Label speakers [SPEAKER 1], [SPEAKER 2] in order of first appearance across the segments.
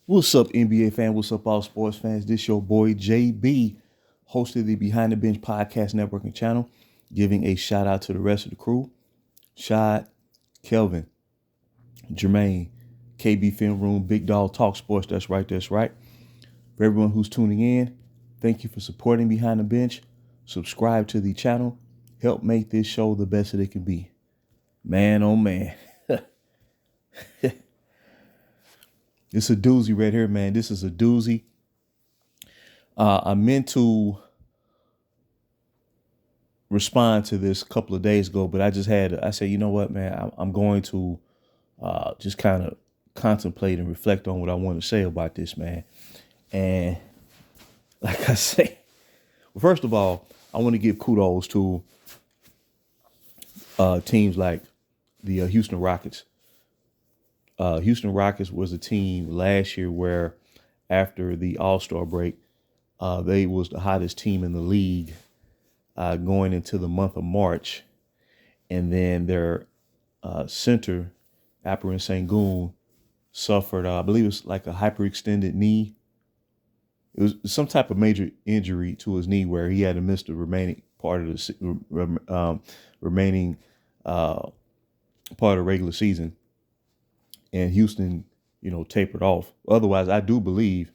[SPEAKER 1] What's up, NBA fan? What's up, all sports fans? This your boy JB, host of the Behind the Bench Podcast Network and channel, giving a shout out to the rest of the crew. Shad, Kelvin, Jermaine, KB Film Room, Big Dog Talk Sports. That's right, that's right. For everyone who's tuning in, thank you for supporting Behind the Bench. Subscribe to the channel. Help make this show the best that it can be. Man, oh man. It's a doozy right here, man. This is a doozy. I meant to respond to this a couple of days ago, but I said, you know what, man, I'm going to just kind of contemplate and reflect on what I want to say about this, man. And like I say, well, first of all, I want to give kudos to teams like the Houston Rockets. Houston Rockets was a team last year where after the All-Star break, they was the hottest team in the league going into the month of March. And then their center, Alperen Sengun, suffered, I believe it was like a hyperextended knee. It was some type of major injury to his knee where he had to miss the remaining part of the remaining part of the regular season. And Houston, tapered off. Otherwise, I do believe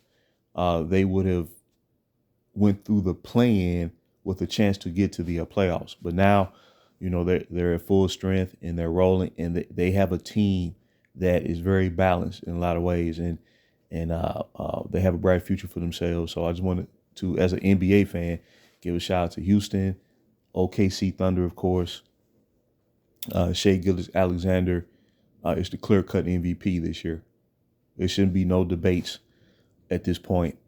[SPEAKER 1] they would have went through the play-in with a chance to get to the playoffs. But now, they're at full strength and they're rolling, and they have a team that is very balanced in a lot of ways, and they have a bright future for themselves. So I just wanted to, as an NBA fan, give a shout out to Houston, OKC Thunder, of course, Shai Gilgeous-Alexander. Is the clear-cut MVP this year. There shouldn't be no debates at this point.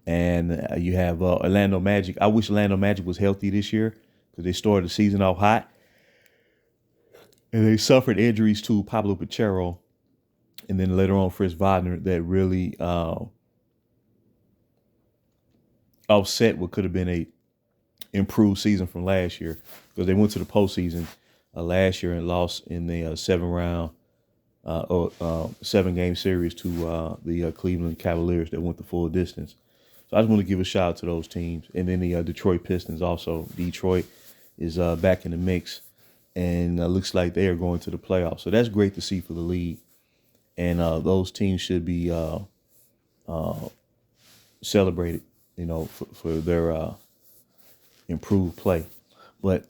[SPEAKER 1] And you have Orlando Magic. I wish Orlando Magic was healthy this year because they started the season off hot. And they suffered injuries to Pablo Pichero and then later on Fritz Wagner that really offset what could have been a improved season from last year, because they went to the postseason last year and lost in the 7-game series to the Cleveland Cavaliers that went the full distance. So I just want to give a shout out to those teams. And then the Detroit Pistons also. Detroit is back in the mix, and looks like they are going to the playoffs. So that's great to see for the league. And those teams should be celebrated, for their improved play. But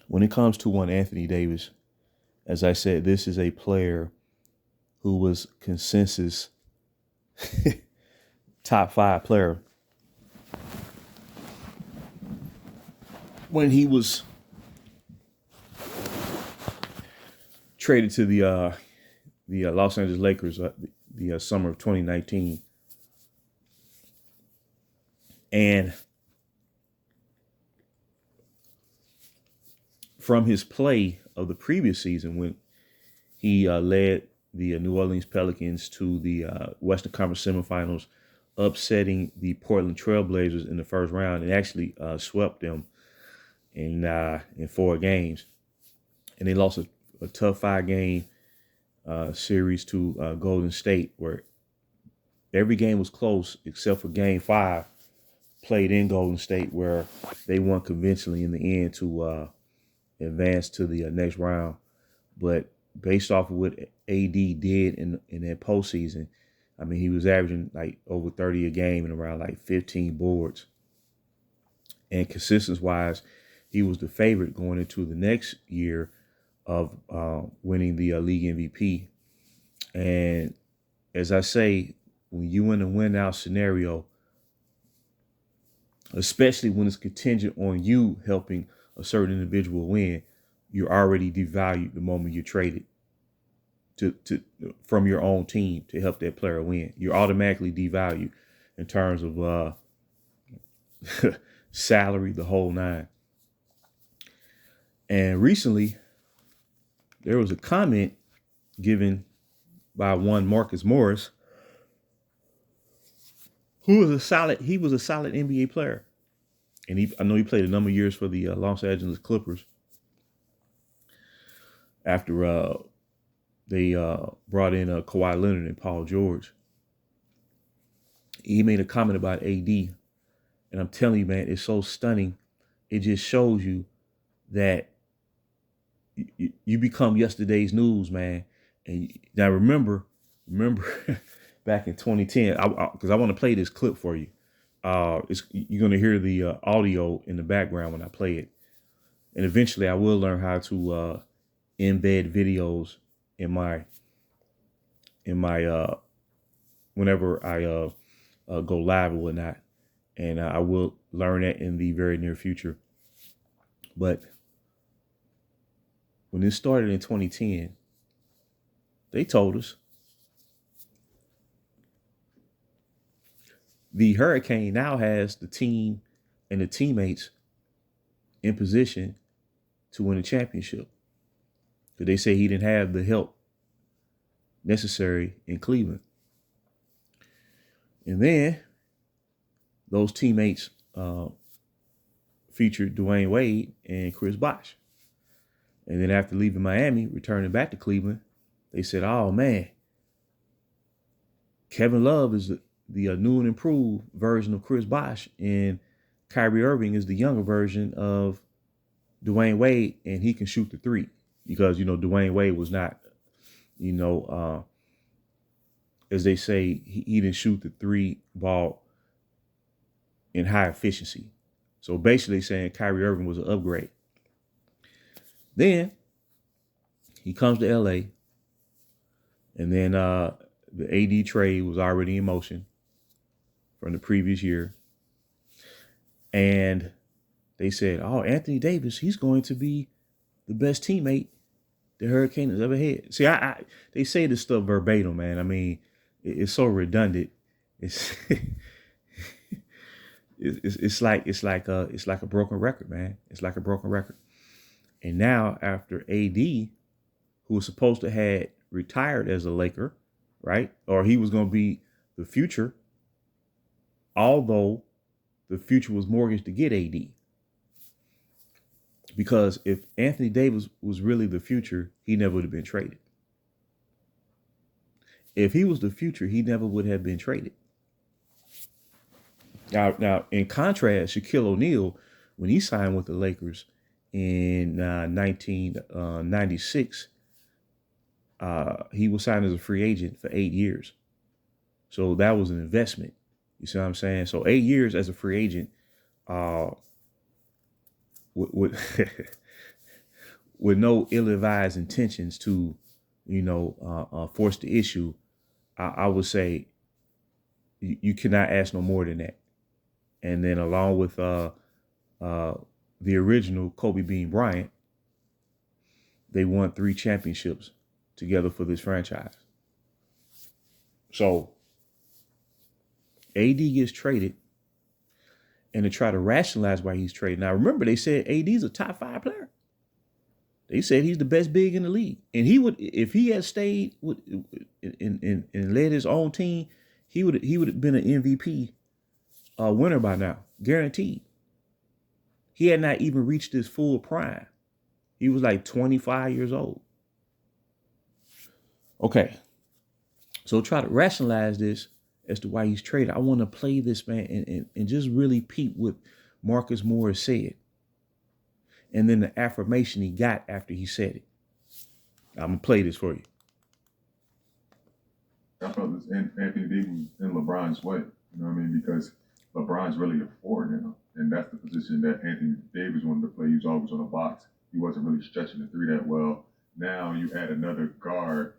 [SPEAKER 1] when it comes to one Anthony Davis, as I said, this is a player who was consensus top 5 player when he was traded to the Los Angeles Lakers the summer of 2019. And from his play of the previous season, when he led the New Orleans Pelicans to the Western Conference semifinals, upsetting the Portland Trailblazers in the first round, and actually swept them in 4 games. And they lost a tough 5-game series to Golden State, where every game was close except for Game 5, played in Golden State, where they won convincingly in the end to advance to the next round. But based off of what AD did in that postseason, I mean, he was averaging like over 30 a game and around like 15 boards. And consistency-wise, he was the favorite going into the next year of winning the league MVP. And as I say, when you in a win-out scenario, especially when it's contingent on you helping a certain individual win, you're already devalued the moment you're traded to from your own team to help that player win. You're automatically devalued in terms of salary, the whole nine. And recently, there was a comment given by one Marcus Morris, who was a solid NBA player. And I know he played a number of years for the Los Angeles Clippers after they brought in Kawhi Leonard and Paul George. He made a comment about AD, and I'm telling you, man, it's so stunning. It just shows you that you become yesterday's news, man. And now remember back in 2010, because I want to play this clip for you. You're gonna hear the audio in the background when I play it, and eventually I will learn how to embed videos in my whenever I go live or whatnot, and I will learn that in the very near future. But when this started in 2010, they told us the Hurricane now has the team and the teammates in position to win a championship. Because they say he didn't have the help necessary in Cleveland. And then those teammates featured Dwayne Wade and Chris Bosh. And then after leaving Miami, returning back to Cleveland, they said, oh, man, Kevin Love is the new and improved version of Chris Bosh, and Kyrie Irving is the younger version of Dwayne Wade, and he can shoot the three. Because, Dwayne Wade was not, as they say, he didn't shoot the three ball in high efficiency. So basically saying Kyrie Irving was an upgrade. Then he comes to LA, and then the AD trade was already in motion from the previous year. And they said, oh, Anthony Davis, he's going to be the best teammate the Hurricane has ever had. See, they say this stuff verbatim, man. I mean, it's so redundant. It's it's like a broken record, man. It's like a broken record. And now after AD, who was supposed to have retired as a Laker, right? Or he was going to be the future, although the future was mortgaged to get AD. Because if Anthony Davis was really the future, he never would have been traded. If he was the future, he never would have been traded. Now, in contrast, Shaquille O'Neal, when he signed with the Lakers in 1996, he was signed as a free agent for 8 years. So that was an investment. You see what I'm saying? So 8 years as a free agent, with no ill-advised intentions to, force the issue, I would say you cannot ask no more than that. And then along with the original Kobe Bean Bryant, they won 3 championships together for this franchise. So AD gets traded, and to try to rationalize why he's traded. Now, remember, they said AD's a top 5 player. They said he's the best big in the league. And he would, if he had stayed and led his own team, he would have been an MVP winner by now, guaranteed. He had not even reached his full prime. He was like 25 years old. Okay. So try to rationalize this as to why he's traded. I want to play this, man, and just really peep what Marcus Morris said. And then the affirmation he got after he said it. I'm going to play this for you.
[SPEAKER 2] I felt this Anthony Davis in LeBron's way. You know what I mean? Because LeBron's really a forward now. And that's the position that Anthony Davis wanted to play. He was always on the box. He wasn't really stretching the three that well. Now you add another guard.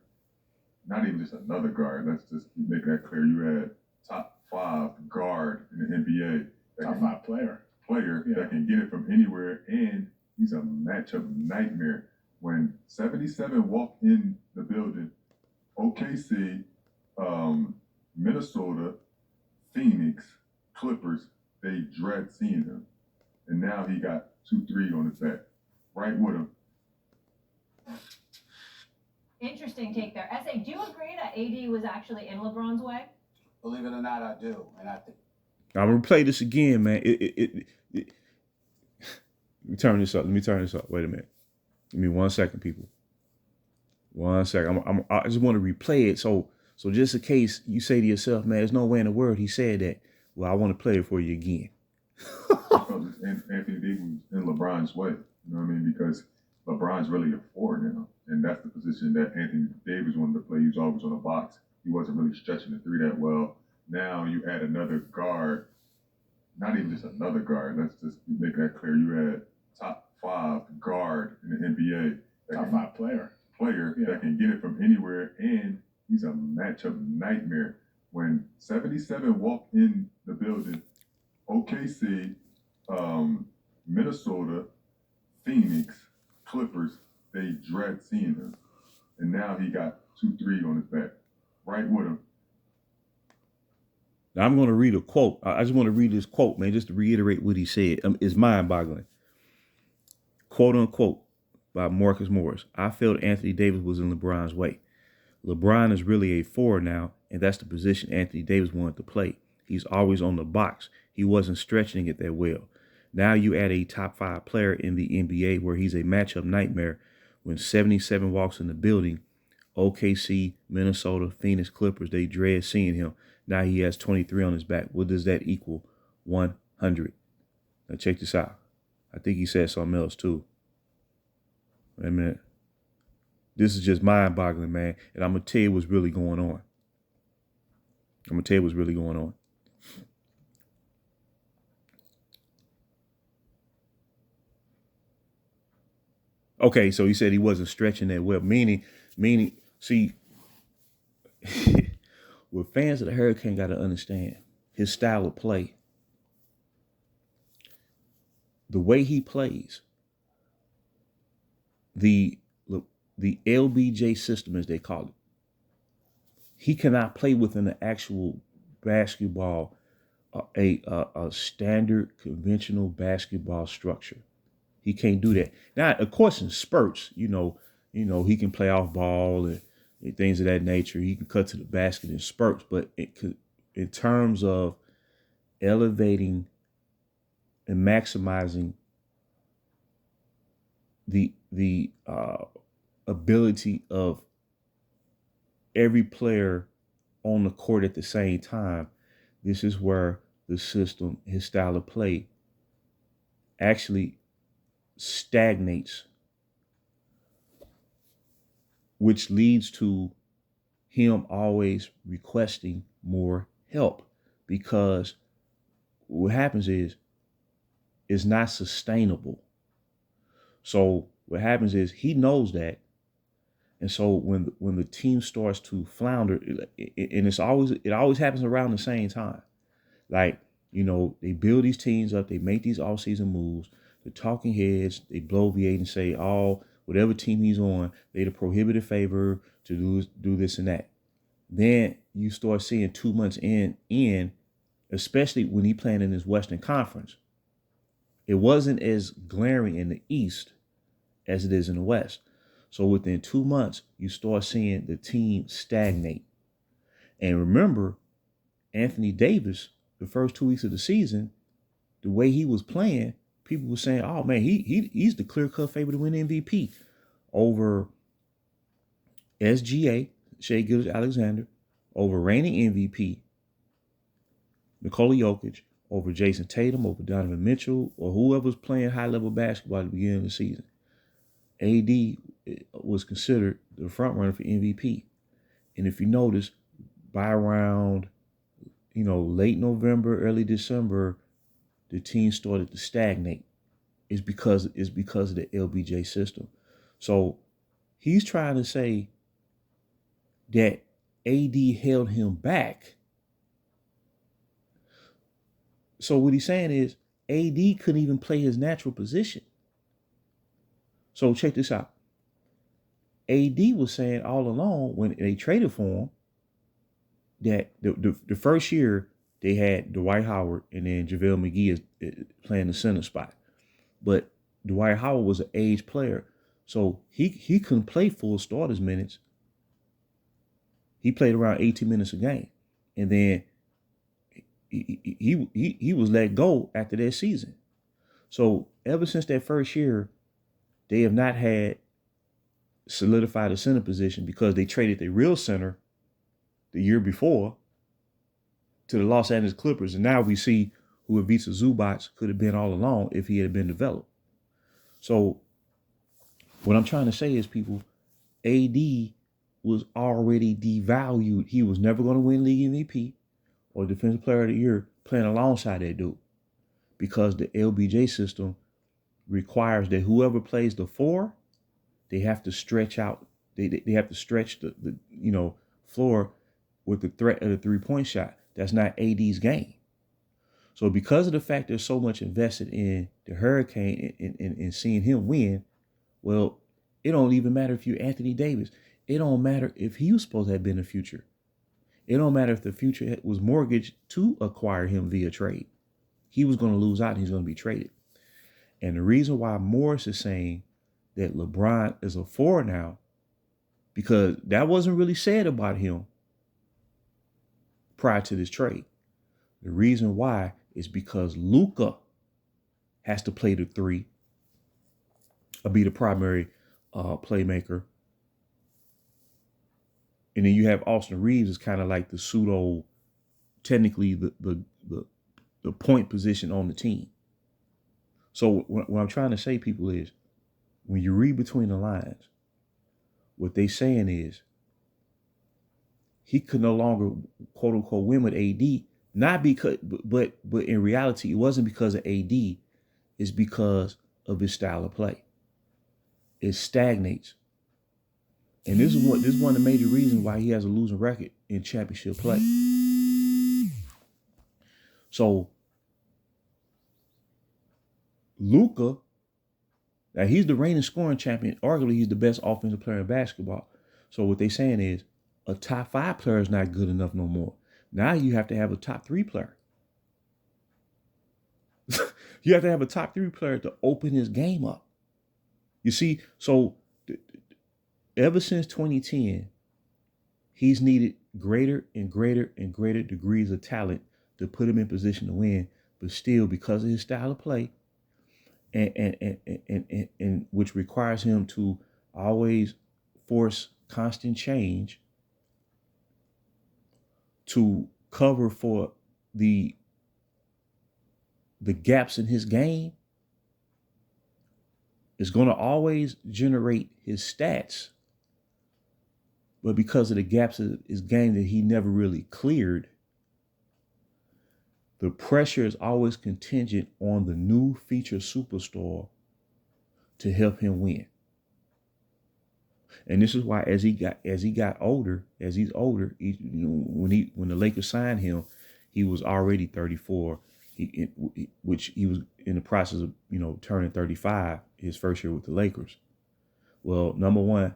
[SPEAKER 2] Not even just another guard. Let's just make that clear. You add top 5 guard in the NBA.
[SPEAKER 3] Top 5 player.
[SPEAKER 2] That can get it from anywhere. And he's a matchup nightmare. When 77 walked in the building, OKC, Minnesota, Phoenix, Clippers, they dread seeing him. And now he got 2-3 on his back. Right with him.
[SPEAKER 4] Interesting take there. SA, do you agree that AD was actually in LeBron's way?
[SPEAKER 3] Believe it or not, I do. And I think
[SPEAKER 1] I'm going to play this again, man. Let me turn this up. Wait a minute. Give me 1 second, people. One second. I just want to replay it. So just in case you say to yourself, man, there's no way in the world he said that. Well, I want to play it for you again.
[SPEAKER 2] Because it's Anthony Davis in LeBron's way. You know what I mean? Because LeBron's really a forward now, and that's the position that Anthony Davis wanted to play. He was always on the box. He wasn't really stretching the three that well. Now you add another guard, not even just another guard. Let's just make that clear. You add top 5 guard in the NBA.
[SPEAKER 3] Top 5 player.
[SPEAKER 2] Yeah. That can get it from anywhere, and he's a matchup nightmare. When 77 walked in the building, OKC, Minnesota, Phoenix, Clippers, they dread seeing him. And now he got 2-3 on his back, right with him.
[SPEAKER 1] Now I'm going to read a quote. I just want to read this quote, man, just to reiterate what he said. It's mind-boggling. Quote unquote by Marcus Morris. I felt Anthony Davis was in LeBron's way. LeBron is really a forward now, and that's the position Anthony Davis wanted to play. He's always on the box. He wasn't stretching it that well. Now you add a top 5 player in the NBA where he's a matchup nightmare. When 77 walks in the building, OKC, Minnesota, Phoenix, Clippers, they dread seeing him. Now he has 23 on his back. What does that equal? 100. Now check this out. I think he said something else too. Wait a minute. This is just mind-boggling, man. And I'm going to tell you what's really going on. Okay, so he said he wasn't stretching that well. Meaning, see, what fans of the Hurricane got to understand, his style of play, the way he plays, the LBJ system, as they call it. He cannot play within the actual basketball, a standard conventional basketball structure. He can't do that. Now, of course, in spurts, you know, he can play off ball and things of that nature. He can cut to the basket in spurts, but in terms of elevating and maximizing the ability of every player on the court at the same time, this is where the system, his style of play, actually stagnates, which leads to him always requesting more help, because what happens is it's not sustainable. So what happens is he knows that. And so when the team starts to flounder, and it always happens around the same time. Like, they build these teams up, they make these off-season moves, the talking heads, they blow V8 and say, whatever team he's on, they the prohibited favor to do this and that. Then you start seeing 2 months in, especially when he playing in his Western Conference, it wasn't as glaring in the East as it is in the West. So within 2 months, you start seeing the team stagnate. And remember, Anthony Davis, the first 2 weeks of the season, the way he was playing, people were saying, oh man, he's the clear-cut favorite to win MVP over SGA, Shai Gilgeous-Alexander, over reigning MVP, Nikola Jokic, over Jason Tatum, over Donovan Mitchell, or whoever was playing high-level basketball at the beginning of the season. AD was considered the front runner for MVP. And if you notice, by around, late November, early December, the team started to stagnate. It's because of the LBJ system. So he's trying to say that AD held him back. So what he's saying is AD couldn't even play his natural position. So check this out. AD was saying all along when they traded for him that the first year they had Dwight Howard and then JaVale McGee is playing the center spot. But Dwight Howard was an age player. So he couldn't play full starters minutes. He played around 18 minutes a game. And then he was let go after that season. So ever since that first year, they have not had solidify the center position because they traded their real center the year before to the Los Angeles Clippers. And now we see who Ivica Zubac could have been all along if he had been developed. So what I'm trying to say is, people, AD was already devalued. He was never going to win league MVP or defensive player of the year playing alongside that dude, because the LBJ system requires that whoever plays the 4, they have to stretch out. They have to stretch the floor with the threat of the 3-point shot. That's not AD's game. So because of the fact there's so much invested in the Hurricane and seeing him win, well, it don't even matter if you're Anthony Davis. It don't matter if he was supposed to have been the future. It don't matter if the future was mortgaged to acquire him via trade. He was going to lose out and he's going to be traded. And the reason why Morris is saying that LeBron is a 4 now, because that wasn't really said about him prior to this trade. The reason why is because Luka has to play the 3 or be the primary playmaker. And then you have Austin Reeves as kind of like the pseudo, technically the point position on the team. So what I'm trying to say, people, is when you read between the lines, what they saying is he could no longer, quote unquote, win with AD, not because, but in reality, it wasn't because of AD, it's because of his style of play. It stagnates. And this is one of the major reasons why he has a losing record in championship play. So Luka, now he's the reigning scoring champion. Arguably, he's the best offensive player in basketball. So what they're saying is a top 5 player is not good enough no more. Now you have to have a top 3 player. You have to have a top 3 player to open his game up. You see, so ever since 2010, he's needed greater and greater and greater degrees of talent to put him in position to win. But still, because of his style of play, and which requires him to always force constant change to cover for the gaps in his game, is going to always generate his stats. But because of the gaps of his game that he never really cleared, the pressure is always contingent on the new feature superstar to help him win. And this is why, as he's older, when the Lakers signed him, he was already 34, which he was in the process of turning 35 his first year with the Lakers. Well, number one,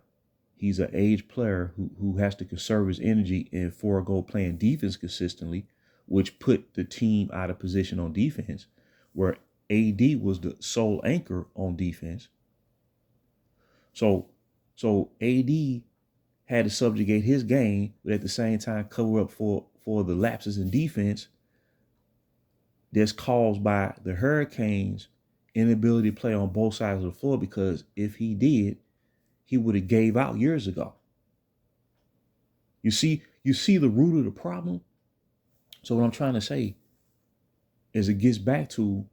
[SPEAKER 1] he's an aged player who has to conserve his energy and forego playing defense consistently, which put the team out of position on defense, where AD was the sole anchor on defense. So AD had to subjugate his game, but at the same time cover up for the lapses in defense that's caused by the Hurricanes' inability to play on both sides of the floor, because if he did, he would have gave out years ago. You see the root of the problem? So what I'm trying to say is it gets back to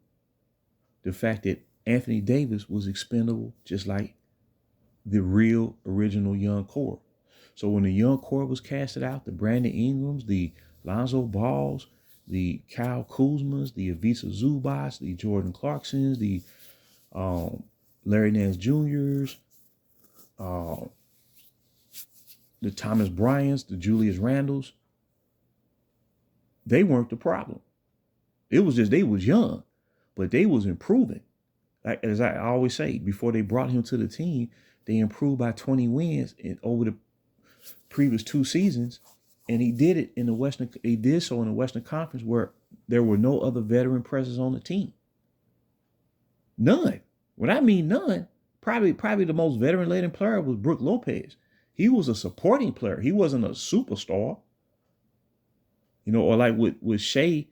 [SPEAKER 1] the fact that Anthony Davis was expendable just like the real original young core. So when the young core was casted out, the Brandon Ingrams, the Lonzo Balls, the Kyle Kuzmas, the Ivica Zubac, the Jordan Clarksons, the Larry Nance Jr.'s, the Thomas Bryants, the Julius Randles, they weren't the problem. It was just they was young, but they was improving. Like, as I always say, before they brought him to the team, they improved by 20 wins over the previous 2 seasons, and he did it in the Western. He did so in the Western Conference, where there were no other veteran presence on the team. None. When I mean none, probably the most veteran-laden player was Brook Lopez. He was a supporting player. He wasn't a superstar. Or like with Shea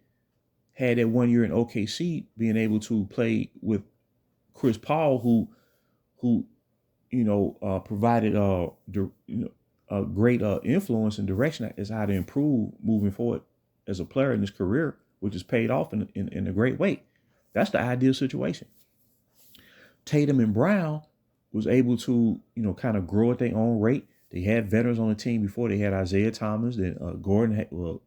[SPEAKER 1] had that 1 year in OKC, being able to play with Chris Paul, who provided a great influence and direction as how to improve moving forward as a player in his career, which is paid off in a great way. That's the ideal situation. Tatum and Brown was able to, kind of grow at their own rate. They had veterans on the team before. They had Isaiah Thomas, then Gordon,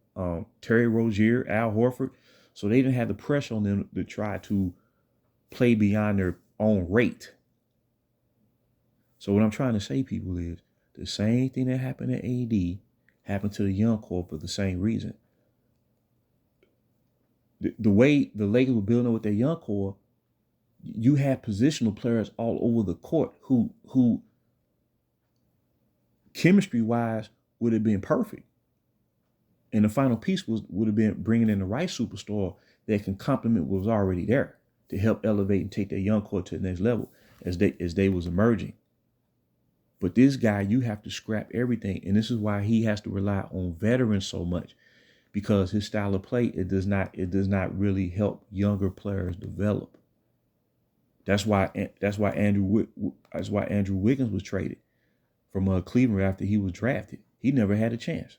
[SPEAKER 1] Terry Rozier, Al Horford. So they didn't have the pressure on them to try to play beyond their own rate. So what I'm trying to say, people, is the same thing that happened at AD happened to the young core for the same reason. The way the Lakers were building with their young core, you had positional players all over the court who chemistry-wise would have been perfect. And the final piece would have been bringing in the right superstar that can complement what was already there to help elevate and take their young core to the next level as they was emerging. But this guy, you have to scrap everything. And this is why he has to rely on veterans so much, because his style of play, it does not really help younger players develop. That's why Andrew Wiggins was traded from Cleveland after he was drafted. He never had a chance.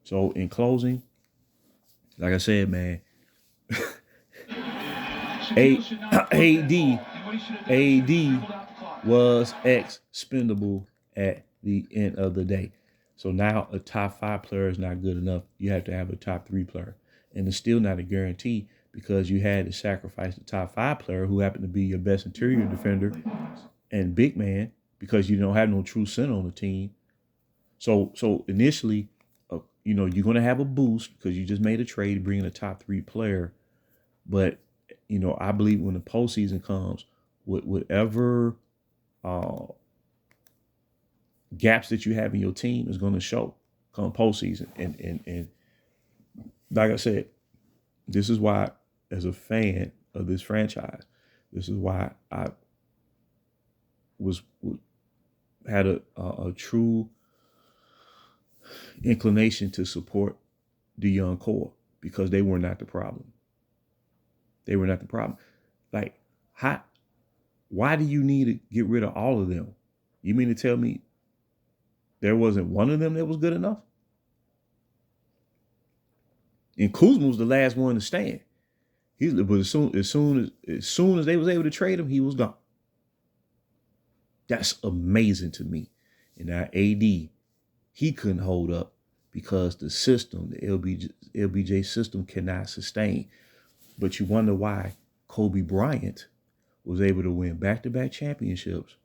[SPEAKER 1] So in closing, like I said, man, AD was expendable at the end of the day. So now a top 5 player is not good enough. You have to have a top 3 player. And it's still not a guarantee, because you had to sacrifice the top 5 player who happened to be your best interior defender and big man, because you don't have no true center on the team. So initially, you're going to have a boost because you just made a trade bringing a top 3 player. But, I believe when the postseason comes, whatever gaps that you have in your team is going to show come postseason. And like I said, this is why, as a fan of this franchise, this is why I had a true inclination to support the young core, because they were not the problem. They were not the problem. Like, why do you need to get rid of all of them? You mean to tell me there wasn't one of them that was good enough? And Kuzma was the last one to stand. But as soon as they was able to trade him, he was gone. That's amazing to me. And now AD, he couldn't hold up because the system, the LBJ system, cannot sustain. But you wonder why Kobe Bryant was able to win back-to-back championships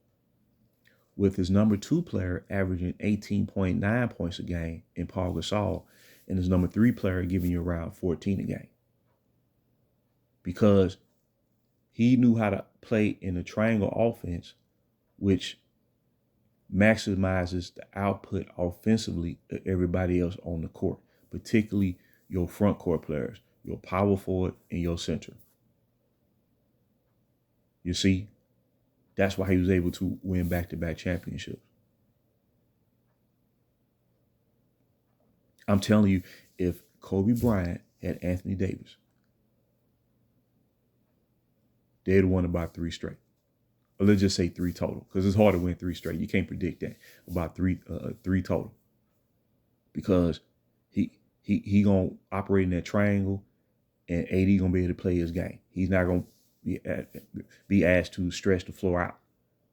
[SPEAKER 1] with his number 2 player averaging 18.9 points a game in Paul Gasol, and his number 3 player giving you around 14 a game. Because he knew how to play in a triangle offense, which maximizes the output offensively of everybody else on the court, particularly your front court players, your power forward and your center. You see, that's why he was able to win back-to-back championships. I'm telling you, if Kobe Bryant had Anthony Davis, they'd won about 3 straight. Or let's just say 3 total, because it's hard to win 3 straight. You can't predict that. About 3 total, because he gonna operate in that triangle, and AD gonna be able to play his game. He's not gonna be asked to stretch the floor out,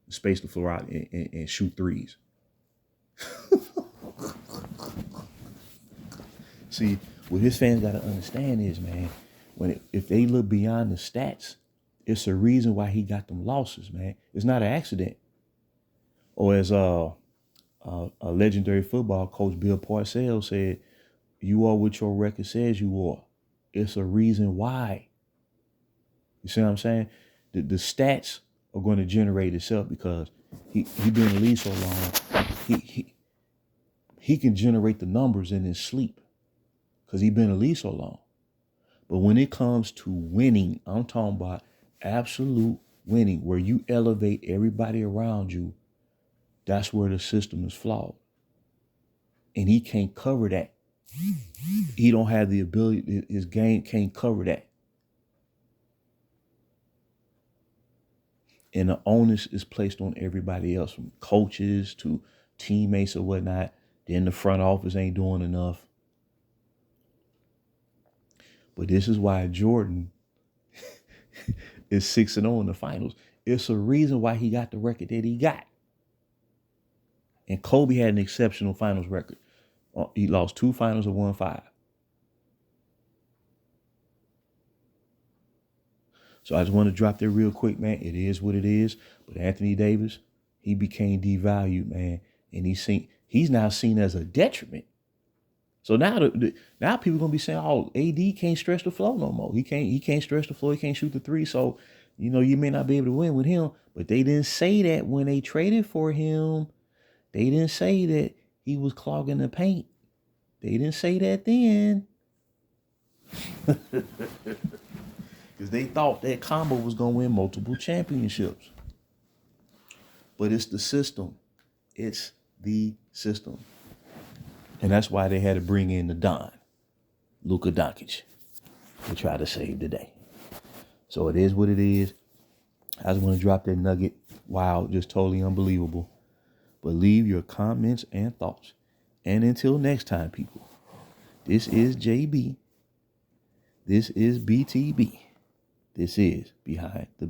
[SPEAKER 1] space the floor out, and shoot threes. See, what his fans got to understand is, man, if they look beyond the stats, it's a reason why he got them losses, man. It's not an accident. Or as a legendary football coach, Bill Parcells, said, "You are what your record says you are." It's a reason why. You see what I'm saying? The stats are going to generate itself, because he been in the league so long. He can generate the numbers in his sleep, because he been in the league so long. But when it comes to winning, I'm talking about absolute winning, where you elevate everybody around you, that's where the system is flawed. And he can't cover that. He don't have the ability, his game can't cover that. And the onus is placed on everybody else, from coaches to teammates or whatnot. Then the front office ain't doing enough. But this is why Jordan is 6-0 in the finals. It's a reason why he got the record that he got. And Kobe had an exceptional finals record. He lost 2 finals and won 5. So I just want to drop that real quick, man. It is what it is. But Anthony Davis, he became devalued, man. And he's now seen as a detriment. So now now people gonna be saying, "Oh, AD can't stretch the floor no more. He can't stretch the floor. He can't shoot the 3. So, you may not be able to win with him." But they didn't say that when they traded for him. They didn't say that he was clogging the paint. They didn't say that then. Because they thought that combo was gonna win multiple championships. But it's the system. It's the system. And that's why they had to bring in the Don, Luka Doncic, to try to save the day. So it is what it is. I just want to drop that nugget. Wow, just totally unbelievable. But leave your comments and thoughts. And until next time, people, this is JB. This is BTB. This is Behind the